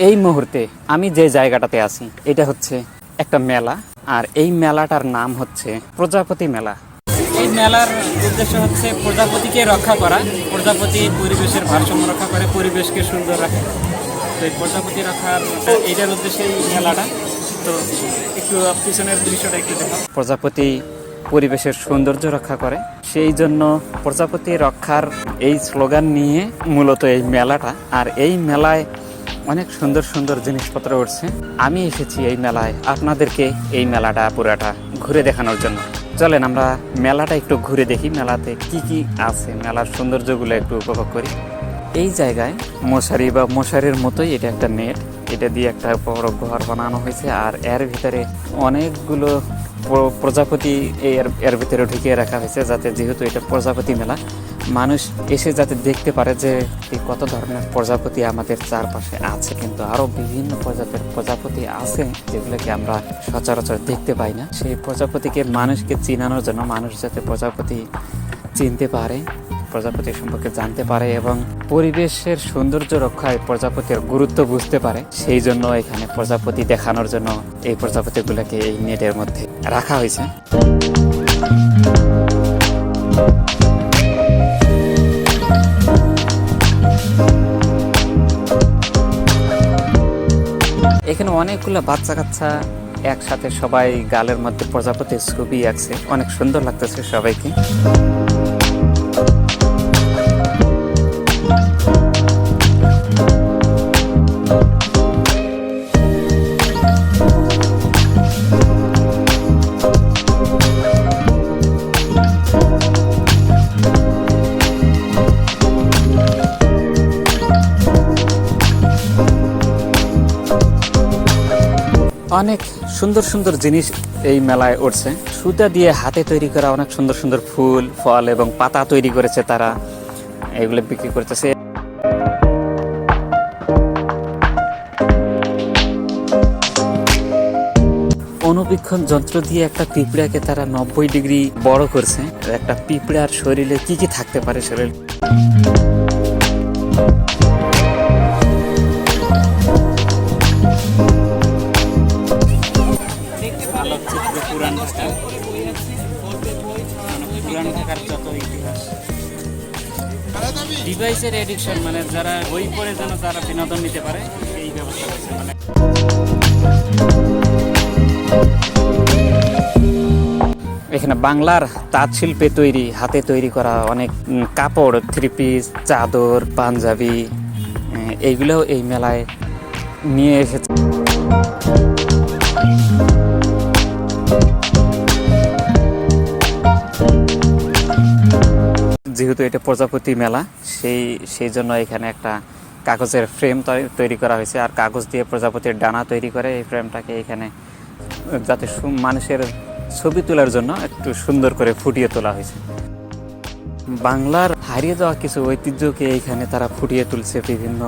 এই মুহূর্তে আমি যে জায়গাটাতে আছি এটা হচ্ছে একটা মেলা, আর এই মেলাটার নাম হচ্ছে প্রজাপতি মেলা। এই মেলার উদ্দেশ্য হচ্ছে প্রজাপতিকে রক্ষা করা। প্রজাপতি পরিবেশের ভারসাম্য রক্ষা করে, পরিবেশকে সুন্দর রাখে। তো এই প্রজাপতি রক্ষার এইটার উদ্দেশ্যে এই মেলাটা। তো একটু পিছনের দৃশ্যটা একটু দেখা। প্রজাপতি পরিবেশের সৌন্দর্য রক্ষা করে, সেই জন্য প্রজাপতি রক্ষার এই স্লোগান নিয়ে মূলত এই মেলাটা। আর এই মেলায় অনেক সুন্দর সুন্দর জিনিসপত্র উঠছে। আমি এসেছি এই মেলায় আপনাদেরকে এই মেলাটা পুরাটা ঘুরে দেখানোর জন্য। চলেন আমরা মেলাটা একটু ঘুরে দেখি, মেলাতে কি কি আছে, মেলার সৌন্দর্যগুলো একটু উপভোগ করি। এই জায়গায় মশারি বা মশারির মতোই এটা একটা নেট, এটা দিয়ে একটা বড় ঘর বানানো হয়েছে। আর এর ভিতরে অনেকগুলো প্রজাপতি এর ভিতরে ঢুকিয়ে রাখা হয়েছে, যাতে যেহেতু এটা প্রজাপতি মেলা, মানুষ এসে যাতে দেখতে পারে যে কত ধরনের প্রজাপতি আমাদের চারপাশে আছে। কিন্তু আরও বিভিন্ন প্রজাতির প্রজাপতি আছে যেগুলোকে আমরা সচরাচর দেখতে পাই না। সেই প্রজাপতিকে মানুষকে চিনানোর জন্য, মানুষ যাতে প্রজাপতি চিনতে পারে, প্রজাপতি সম্পর্কে জানতে পারে এবং পরিবেশের সৌন্দর্য রক্ষায় প্রজাপতির গুরুত্ব বুঝতে পারে, সেই জন্য এখানে প্রজাপতি দেখানোর জন্য এই প্রজাপতিগুলোকে এই নেটের মধ্যে রাখা হয়েছে। এখানে অনেকগুলো বাচ্চা কাচ্চা একসাথে সবাই গালের মধ্যে প্রজাপতির ছবি আঁকছে, অনেক সুন্দর লাগতেছে সবাইকে। অনেক সুন্দর সুন্দর জিনিস এই মেলায় উঠছে। সুতা দিয়ে হাতে তৈরি করা অনেক সুন্দর সুন্দর ফুল, ফল এবং পাতা তৈরি করেছে তারা, এগুলো বিক্রি করতেছে। অনুবীক্ষণ যন্ত্র দিয়ে একটা পিঁপড়াকে তারা 90 ডিগ্রি বড় করছে। একটা পিঁপড়ার শরীরে কি কি থাকতে পারে শরীর। ডিভাইসের এডিকশন, মানে যারা বই পড়ে যেন তারা বিনোদন নিতে পারে, এই ব্যবস্থা আছে। মানে এখানে বাংলার তাঁত শিল্পে তৈরি, হাতে তৈরি করা অনেক কাপড়, থ্রি পিস, চাদর, পাঞ্জাবি, এইগুলোও এই মেলায় নিয়ে এসেছে। যেহেতু এটা প্রজাপতি মেলা, সেই জন্য এখানে একটা কাগজের ফ্রেম তৈরি করা হয়েছে, আর কাগজ দিয়ে প্রজাপতির ডানা তৈরি করে এই ফ্রেমটাকে এখানে যাতে মানুষের ছবি তোলার জন্য একটু সুন্দর করে ফুটিয়ে তোলা হয়েছে। বাংলার হারিয়ে যাওয়া কিছু ঐতিহ্যকে এইখানে তারা ফুটিয়ে তুলছে বিভিন্ন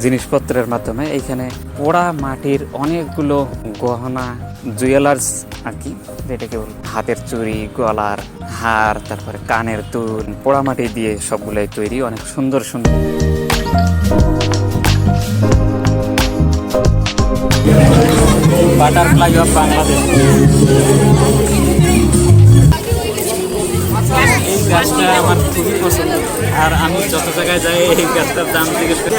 জিনিসপত্রের মাধ্যমে। এইখানে পোড়া মাটির অনেকগুলো গহনা, জুয়েলার্স আর কি, যেটাকে বল হাতের চুড়ি, গলার হার, তারপরে কানের দুল, পোড়া মাটি দিয়ে সবগুলোই তৈরি, অনেক সুন্দর সুন্দর। বাটারফ্লাই অফ বাংলাদেশ, এই গাছটা আমার খুবই পছন্দ। আর আমি যত জায়গায় যাই এই গাছটার দাম জিজ্ঞেস করি।